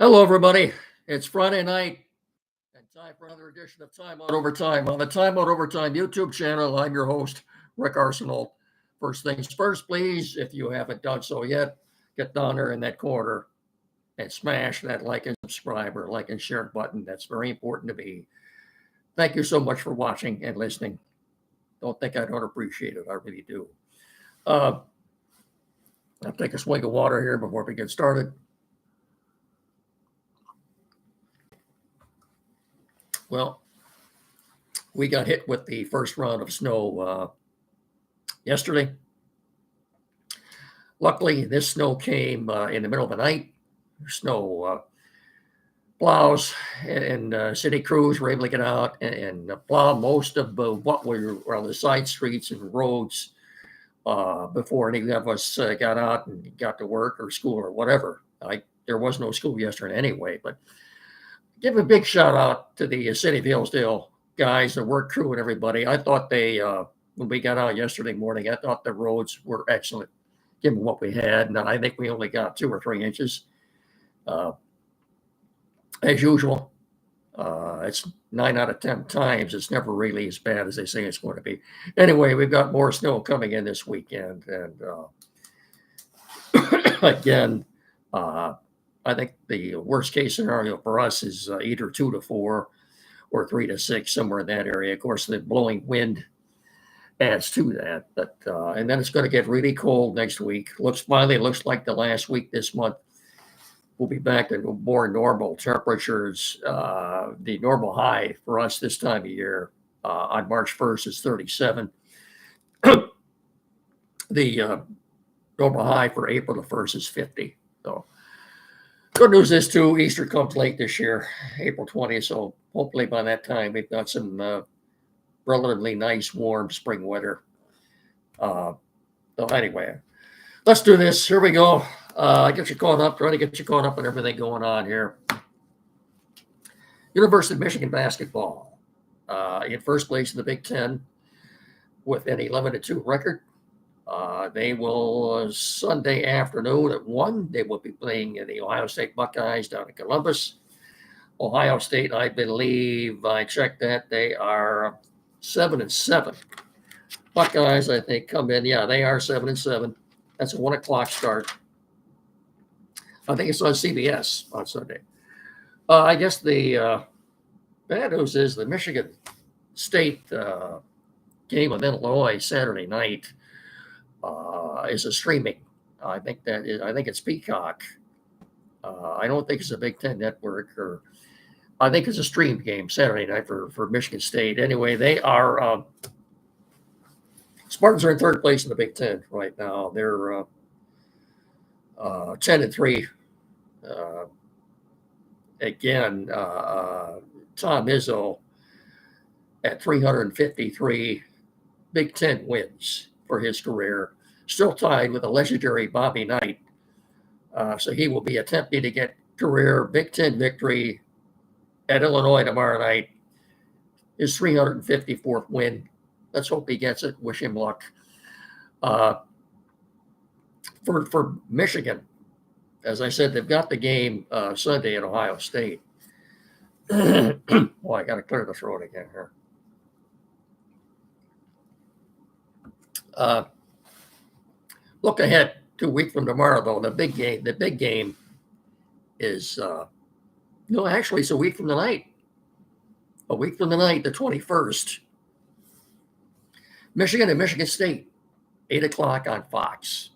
Hello, everybody. It's Friday night and time for another edition of Time Out Overtime on the Time Out Overtime YouTube channel. I'm your host, Rick Arsenal. First things first, please, if you haven't done so yet, get down there in that corner and smash that like and subscribe or like and share button. That's very important to me. Thank you so much for watching and listening. Don't think I don't appreciate it. I really do. I'll take a swig of water here before we get started. Well, we got hit with the first round of snow yesterday. Luckily, this snow came in the middle of the night. Snow plows and city crews were able to get out and plow most of what were on the side streets and roads before any of us got out and got to work or school or whatever. There was no school yesterday anyway, but give a big shout out to the City of Hillsdale guys, the work crew, and everybody. I thought when we got out yesterday morning, I thought the roads were excellent, given what we had. And I think we only got 2 or 3 inches. As usual, it's 9 out of 10 times. It's never really as bad as they say it's going to be. Anyway, we've got more snow coming in this weekend. And again, I think the worst case scenario for us is either 2 to 4 or 3 to 6, somewhere in that area. Of course, the blowing wind adds to that. But and then it's going to get really cold next week. Looks like the last week this month we'll be back to more normal temperatures. The normal high for us this time of year on March 1st is 37. The normal high for April the 1st is 50. So good news is, too, Easter comes late this year, April 20th. So hopefully by that time we've got some relatively nice, warm spring weather. So anyway, let's do this. Here we go. Try to get you caught up on everything going on here. University of Michigan basketball in first place in the Big Ten with an 11-2 record. They will Sunday afternoon at 1. They will be playing the Ohio State Buckeyes down in Columbus. Ohio State, I believe, I checked that, they are 7-7. Buckeyes, I think, come in. Yeah, they are 7-7. That's a 1:00 start. I think it's on CBS on Sunday. I guess the bad news is the Michigan State game with Illinois Saturday night is a streaming. I think it's Peacock. I don't think it's a Big Ten network, or I think it's a streamed game Saturday night for Michigan State. Anyway, they are Spartans are in third place in the Big Ten right now. They're 10-3. Again, Tom Izzo at 353 Big Ten wins for his career, still tied with the legendary Bobby Knight. So he will be attempting to get career Big Ten victory at Illinois tomorrow night. His 354th win. Let's hope he gets it. Wish him luck. For Michigan, as I said, they've got the game Sunday at Ohio State. Boy, I got to clear the throat again here. Look ahead 2 weeks from tomorrow, though. The big game is actually it's a week from tonight. A week from tonight, the 21st. Michigan and Michigan State, 8:00 on Fox.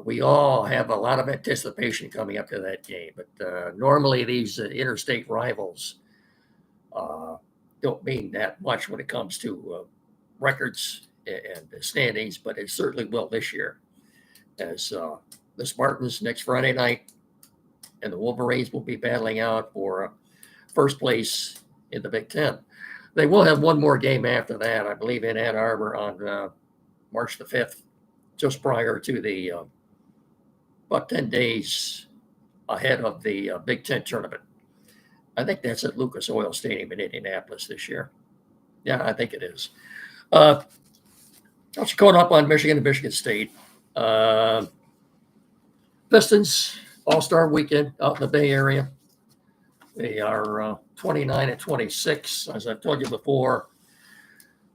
We all have a lot of anticipation coming up to that game, but normally these interstate rivals don't mean that much when it comes to records and standings, but it certainly will this year, as the Spartans next Friday night and the Wolverines will be battling out for first place in the Big Ten. They will have one more game after that, I believe, in Ann Arbor on March the 5th, just prior to the about 10 days ahead of the Big Ten tournament. I think that's at Lucas Oil Stadium in Indianapolis this year. Yeah, I think it is. Also caught up on Michigan and Michigan State. Pistons All-Star Weekend out in the Bay Area. They are 29 and 26. As I've told you before,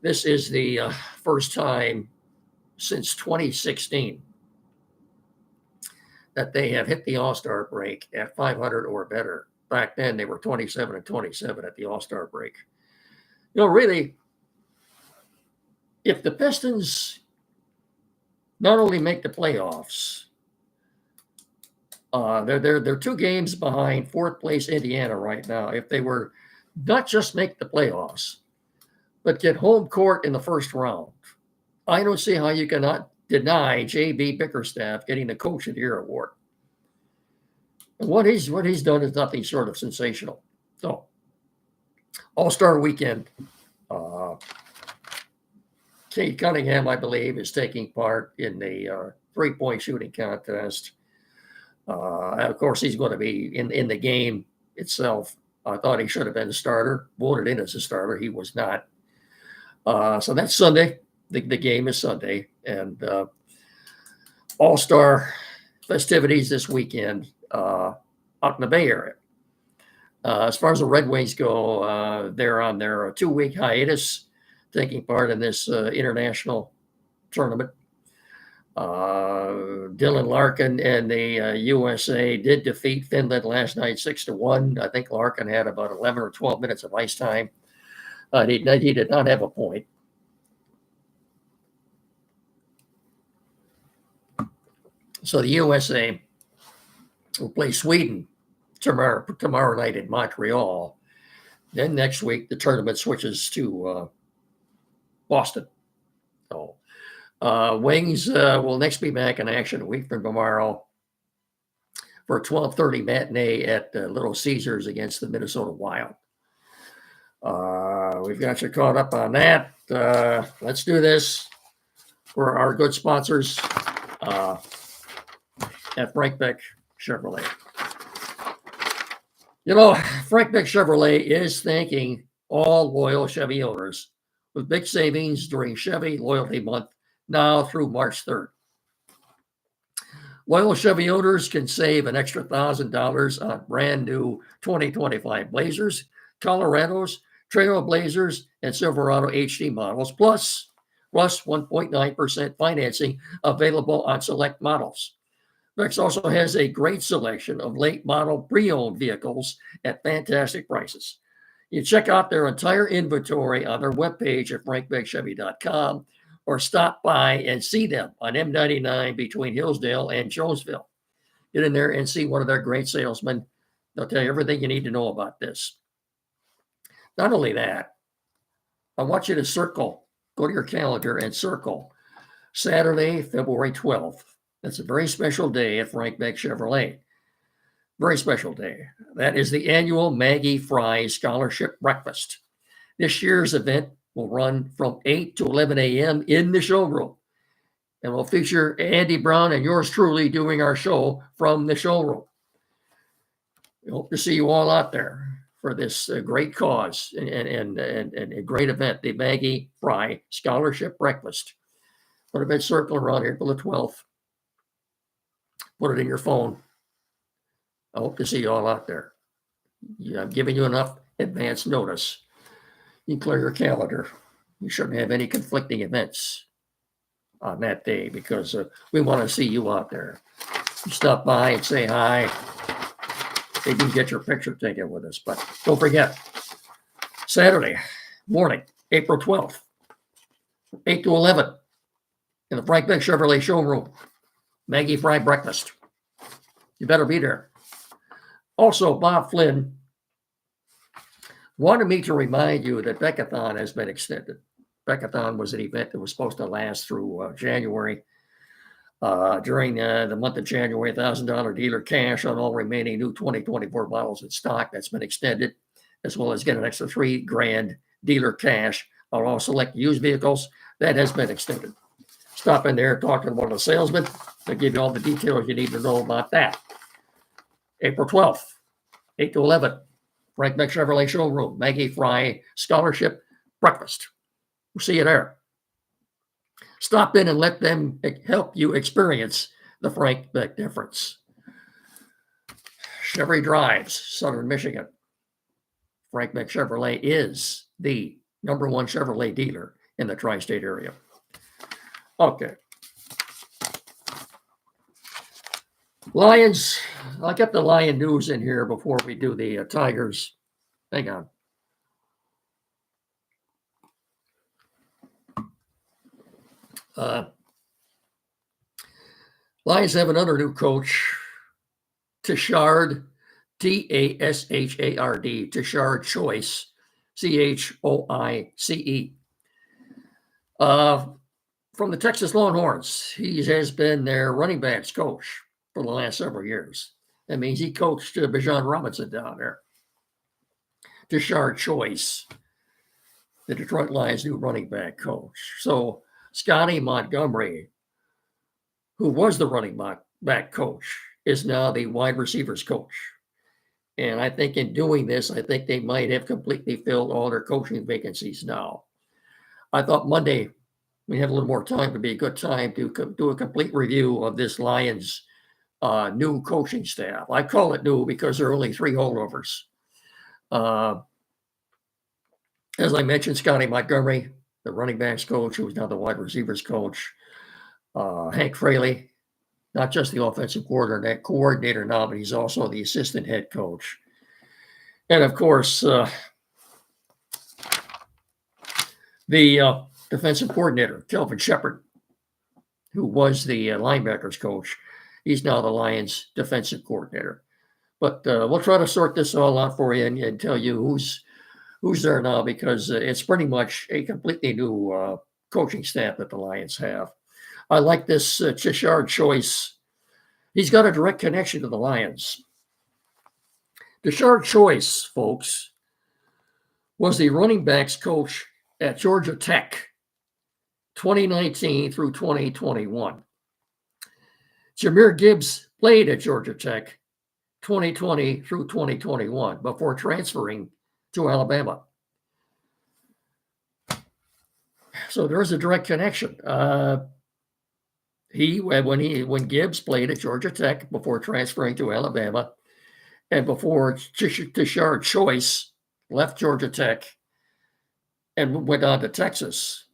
this is the first time since 2016 that they have hit the All-Star break at 500 or better. Back then, they were 27 and 27 at the All-Star break. Really, if the Pistons not only make the playoffs, they're 2 games behind fourth place Indiana right now. If they were not just make the playoffs, but get home court in the first round, I don't see how you cannot deny J.B. Bickerstaff getting the Coach of the Year award. And what he's done is nothing short of sensational. So, All-Star Weekend. Kate Cunningham, I believe, is taking part in the 3-point shooting contest. Of course, he's going to be in the game itself. I thought he should have been a starter, voted in as a starter. He was not. So that's Sunday. The game is Sunday. And All-Star festivities this weekend out in the Bay Area. As far as the Red Wings go, they're on their 2-week hiatus, taking part in this international tournament. Dylan Larkin and the USA did defeat Finland last night 6-1. I think Larkin had about 11 or 12 minutes of ice time. He did not have a point. So the USA will play Sweden tomorrow night in Montreal. Then next week, the tournament switches to Boston. So Wings will next be back in action a week from tomorrow for a 12:30 matinee at Little Caesars against the Minnesota Wild. We've got you caught up on that. Let's do this for our good sponsors at Frank Beck Chevrolet. Frank Beck Chevrolet is thanking all loyal Chevy owners with big savings during Chevy Loyalty Month now through March 3rd. Loyal Chevy owners can save an extra $1,000 on brand new 2025 Blazers, Colorados, Trail Blazers, and Silverado HD models, plus 1.9% financing available on select models. Bex also has a great selection of late model pre-owned vehicles at fantastic prices. You check out their entire inventory on their webpage at frankbeckchevy.com or stop by and see them on M99 between Hillsdale and Jonesville. Get in there and see one of their great salesmen. They'll tell you everything you need to know about this. Not only that, I want you to go to your calendar and circle Saturday, February 12th. That's a very special day at Frank Beck Chevrolet. Very special day. That is the annual Maggie Fry Scholarship Breakfast. This year's event will run from 8 to 11 a.m. in the showroom. And will feature Andy Brown and yours truly doing our show from the showroom. We hope to see you all out there for this great cause and a great event, the Maggie Fry Scholarship Breakfast. Put a big circle around here till the 12th. Put it in your phone. I hope to see you all out there. I'm giving you enough advance notice. You can clear your calendar. You shouldn't have any conflicting events on that day because we want to see you out there. You stop by and say hi. Maybe you get your picture taken with us. But don't forget, Saturday morning, April 12th, 8 to 11 in the Frank Beck Chevrolet showroom. Maggie Fry breakfast. You better be there. Also, Bob Flynn wanted me to remind you that Beckathon has been extended. Beckathon was an event that was supposed to last through January. During the month of January, $1,000 dealer cash on all remaining new 2024 models in stock. That's been extended, as well as get an extra $3,000 dealer cash on all select used vehicles. That has been extended. Stop in there, talk to one of the salesmen. They'll give you all the details you need to know about that. April 12th, 8 to 11, Frank Beck Chevrolet showroom, Maggie Fry Scholarship Breakfast. We'll see you there. Stop in and let them help you experience the Frank Beck difference. Chevy drives, Southern Michigan. Frank Chevrolet is the number one Chevrolet dealer in the tri-state area. Okay. Lions. I'll get the Lion news in here before we do the Tigers. Hang on. Lions have another new coach, Tashard, Tashard, Tashard Choice, Choice. From the Texas Longhorns. He has been their running backs coach for the last several years. That means he coached Bijan Robinson down there. Tashard Choice, the Detroit Lions' new running back coach. So Scotty Montgomery, who was the running back coach, is now the wide receivers coach. And I think in doing this, I think they might have completely filled all their coaching vacancies now. I thought Monday we have a little more time to be a good time to do a complete review of this Lions new coaching staff. I call it new because there are only 3 holdovers. As I mentioned, Scotty Montgomery, the running backs coach, who is now the wide receivers coach. Hank Fraley, not just the offensive coordinator now, but he's also the assistant head coach. And of course, the defensive coordinator, Kelvin Shepard, who was the linebackers coach. He's now the Lions defensive coordinator. But we'll try to sort this all out for you and tell you who's there now, because it's pretty much a completely new coaching staff that the Lions have. I like this Tashard Choice. He's got a direct connection to the Lions. Tashard Choice, folks, was the running backs coach at Georgia Tech, 2019 through 2021. Jahmyr Gibbs played at Georgia Tech, 2020 through 2021, before transferring to Alabama. So there's a direct connection. When Gibbs played at Georgia Tech before transferring to Alabama, and before Tashard Choice left Georgia Tech and went on to Texas,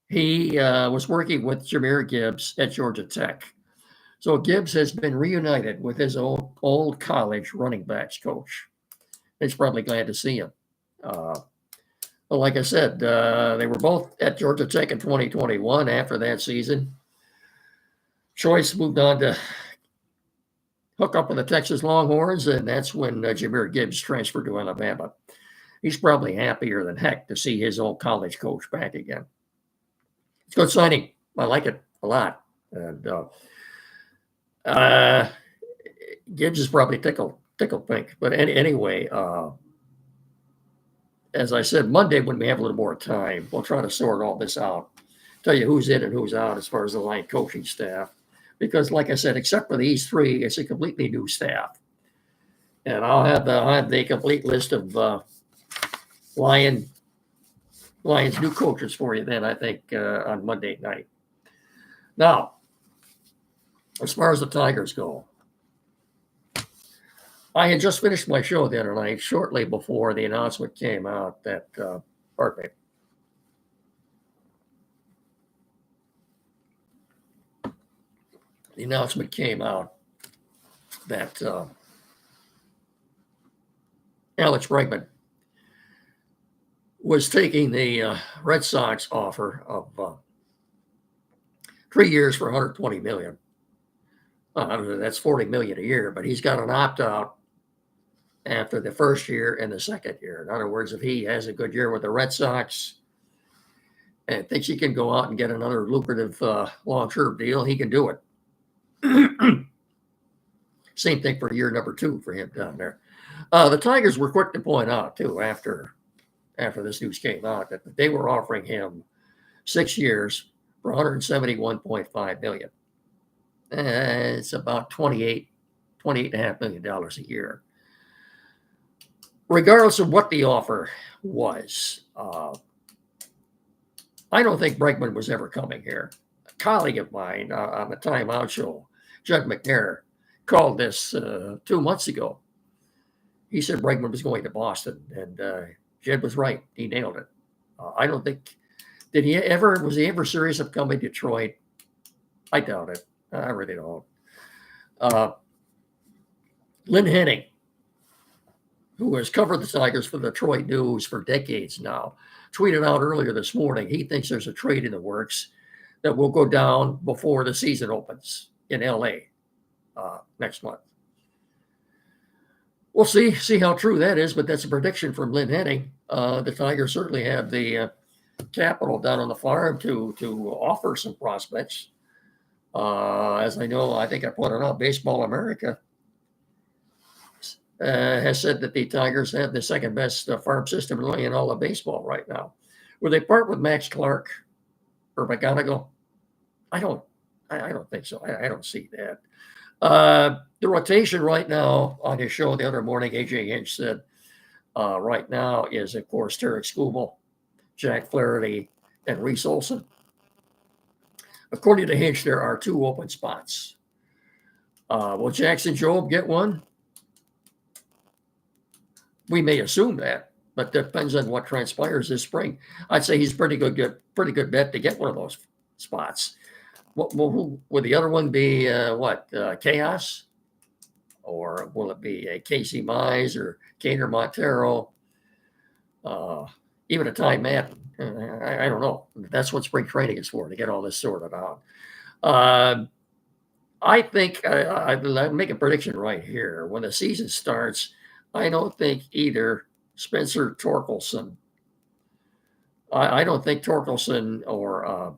he was working with Jahmyr Gibbs at Georgia Tech. So Gibbs has been reunited with his old college running backs coach. He's probably glad to see him. Well, like I said, they were both at Georgia Tech in 2021. After that season, Choice moved on to hook up with the Texas Longhorns, and that's when Jahmyr Gibbs transferred to Alabama. He's probably happier than heck to see his old college coach back again. It's a good signing. I like it a lot. And Gibbs is probably tickled pink. But anyway, as I said, Monday, when we have a little more time, we'll try to sort all this out, tell you who's in and who's out as far as the line coaching staff. Because, like I said, except for these 3, it's a completely new staff. And I'll have the complete list of Lions new coaches for you then, I think, on Monday night. Now, as far as the Tigers go, I had just finished my show the other night, shortly before the announcement came out that, pardon me. The announcement came out that Alex Bregman was taking the Red Sox offer of 3 years for $120 million. That's $40 million a year, but he's got an opt-out after the first year and the second year. In other words, if he has a good year with the Red Sox and thinks he can go out and get another lucrative long-term deal, he can do it. Same thing for year number 2 for him down there. The Tigers were quick to point out, too, after this news came out, that they were offering him 6 years for $171.5 million. It's about $28.5 million a year. Regardless of what the offer was, I don't think Bregman was ever coming here. A colleague of mine on the Time Out show, Judd McNair, called this 2 months ago. He said Bregman was going to Boston, and Jed was right. He nailed it. I don't think was he ever serious of coming to Detroit? I doubt it. I really don't. Uh, Lynn Henning, who has covered the Tigers for the Detroit News for decades now, tweeted out earlier this morning he thinks there's a trade in the works that will go down before the season opens in LA next month. We'll see how true that is, but that's a prediction from Lynn Henning. The Tigers certainly have the capital down on the farm to offer some prospects. As I know, I think I pointed out, Baseball America has said that the Tigers have the second best farm system in all of baseball right now. Will they part with Max Clark or McGonigal? I don't think so. I don't see that. The rotation right now on his show the other morning, AJ Hinch said right now is, of course, Tarek Skubal, Jack Flaherty, and Reese Olson. According to Hinch, there are 2 open spots. Will Jackson Jobe get one? We may assume that, but depends on what transpires this spring. I'd say he's pretty good bet to get one of those spots. Will the other one be Chaos? Or will it be a Casey Mize or Kaner Montero? Even a Ty Madden? I don't know. That's what spring training is for, to get all this sorted out. I think I'll make a prediction right here. When the season starts, I don't think either Spencer Torkelson, I don't think Torkelson or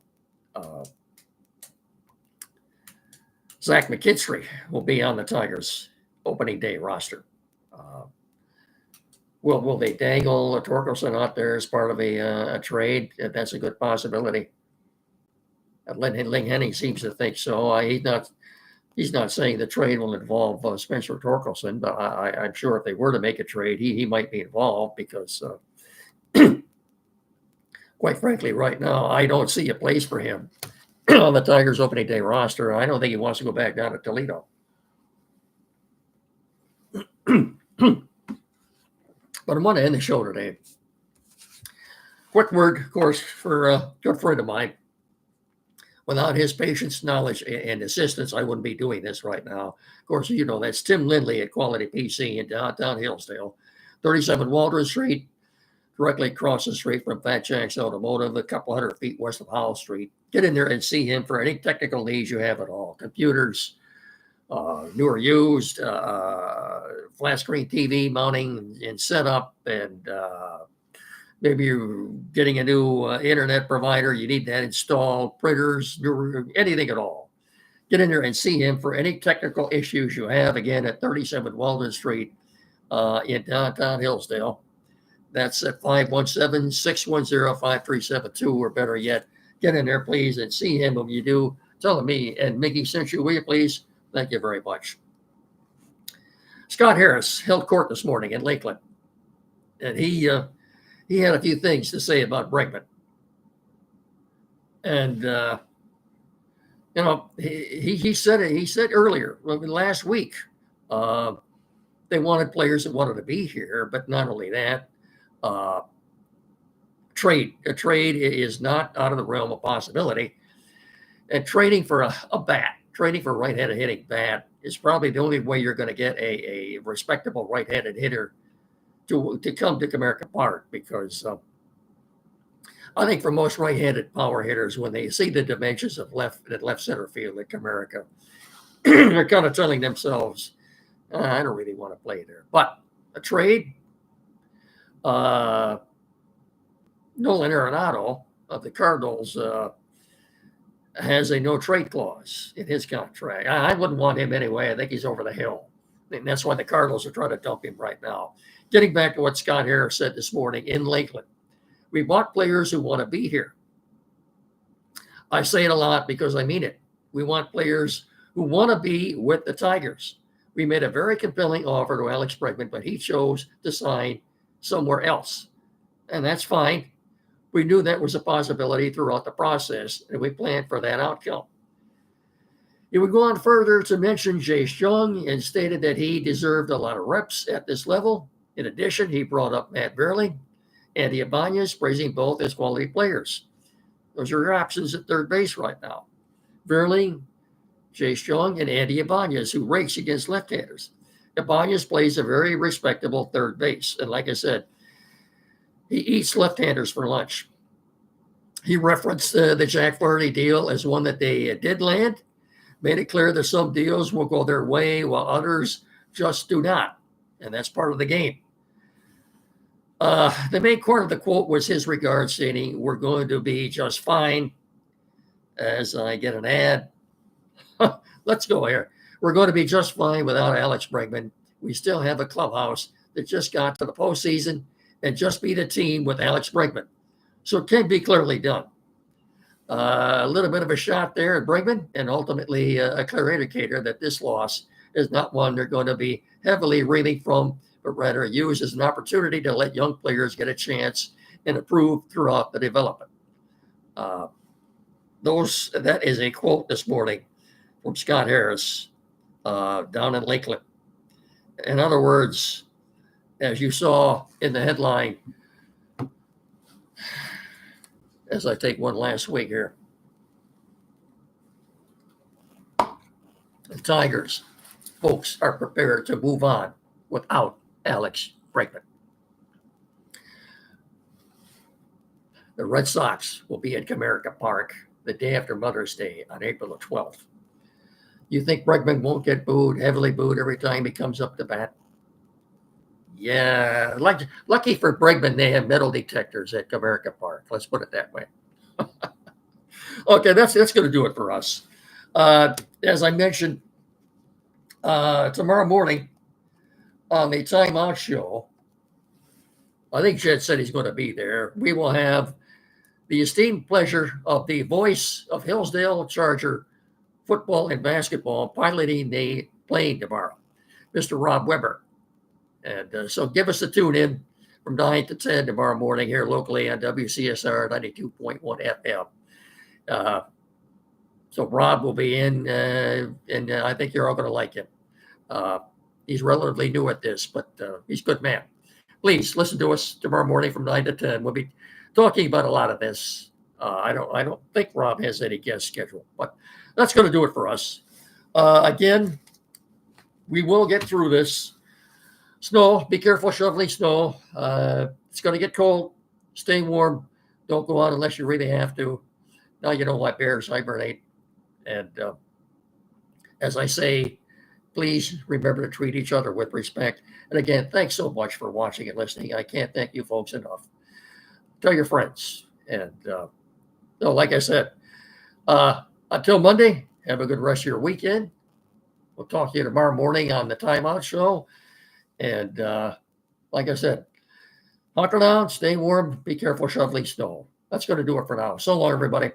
Zach McKinstry will be on the Tigers' opening day roster. Will they dangle Torkelson out there as part of a trade? That's a good possibility. Lynn Henning seems to think so. He's not saying the trade will involve Spencer Torkelson, but I'm sure if they were to make a trade, he might be involved because, quite frankly, right now, I don't see a place for him on the Tigers' opening day roster. I don't think he wants to go back down to Toledo. But I want to end the show today. Quick word, of course, for a good friend of mine. Without his patience, knowledge, and assistance, I wouldn't be doing this right now. Of course, you know, that's Tim Lindley at Quality PC in downtown Hillsdale, 37 Waldron Street, directly across the street from Fat Jack's Automotive, a couple hundred feet west of Howell Street. Get in there and see him for any technical needs you have at all. Computers, new or used, flat screen TV mounting and setup, and maybe you're getting a new internet provider, you need that installed, printers, anything at all. Get in there and see him for any technical issues you have, again, at 37 Walden Street in downtown Hillsdale. That's at 517-610-5372, or better yet, get in there, please, and see him. When you do, tell him me and Mickey sent you, will you please? Thank you very much. Scott Harris held court this morning in Lakeland, and he had a few things to say about Bregman. And he said it. He said earlier, last week, they wanted players that wanted to be here, but not only that, a trade is not out of the realm of possibility. And trading for a bat, trading for a right-handed hitting bat is probably the only way you're going to get a respectable right-handed hitter to come to Comerica Park, because I think for most right-handed power hitters, when they see the dimensions of left center field at Comerica, they're kind of telling themselves, I don't really want to play there. But a trade, Nolan Arenado of the Cardinals has a no trade clause in his contract. I wouldn't want him anyway. I think he's over the hill. And that's why the Cardinals are trying to dump him right now. Getting back to what Scott Harris said this morning in Lakeland, we want players who want to be here. I say it a lot because I mean it. We want players who want to be with the Tigers. We made a very compelling offer to Alex Bregman, but he chose to sign somewhere else. And that's fine. We knew that was a possibility throughout the process, and we planned for that outcome. He would go on further to mention Jace Young and stated that he deserved a lot of reps at this level. In addition, he brought up Matt Verling, Andy Ibanez, praising both as quality players. Those are your options at third base right now. Verling, Jace Young, and Andy Ibanez, who rakes against left-handers. Ibanez plays a very respectable third base. And like I said, he eats left-handers for lunch. He referenced the Jack Flaherty deal as one that they did land, made it clear that some deals will go their way while others just do not. And that's part of the game. The main part of the quote was his regards, stating, "We're going to be just fine." As I get an ad, let's go here. We're going to be just fine without Alex Bregman. We still have a clubhouse that just got to the postseason and just beat a team with Alex Bregman. So it can be clearly done. A little bit of a shot there at Bregman, and ultimately a clear indicator that this loss is not one they're going to be heavily reeling from, but rather use as an opportunity to let young players get a chance and improve throughout the development. That is a quote this morning from Scott Harris down in Lakeland. In other words, as you saw in the headline, as I take one last swig here, the Tigers, folks, are prepared to move on without Alex Bregman. The Red Sox will be at Comerica Park the day after Mother's Day on April the 12th. You think Bregman won't get booed, heavily booed every time he comes up to bat? Yeah, lucky for Bregman, they have metal detectors at Comerica Park. Let's put it that way. Okay, that's going to do it for us. As I mentioned, tomorrow morning on the Time Out show, I think Jed said he's going to be there. We will have the esteemed pleasure of the voice of Hillsdale Charger football and basketball piloting the plane tomorrow, Mr. Rob Weber. And so give us a tune in from 9 to 10 tomorrow morning here locally on WCSR 92.1 FM. So Rob will be in, and I think you're all going to like him. He's relatively new at this, but he's a good man. Please listen to us tomorrow morning from 9 to 10. We'll be talking about a lot of this. I don't think Rob has any guest scheduled, but that's going to do it for us. Again, we will get through this. Snow, be careful shoveling snow. It's going to get cold. Stay warm. Don't go out unless you really have to. Now you know why bears hibernate. And as I say, please remember to treat each other with respect. And again, thanks so much for watching and listening. I can't thank you folks enough. Tell your friends. And like I said, until Monday, have a good rest of your weekend. We'll talk to you tomorrow morning on the Time Out show. And like I said, hunker down, stay warm, be careful shoveling snow. That's going to do it for now. So long, everybody.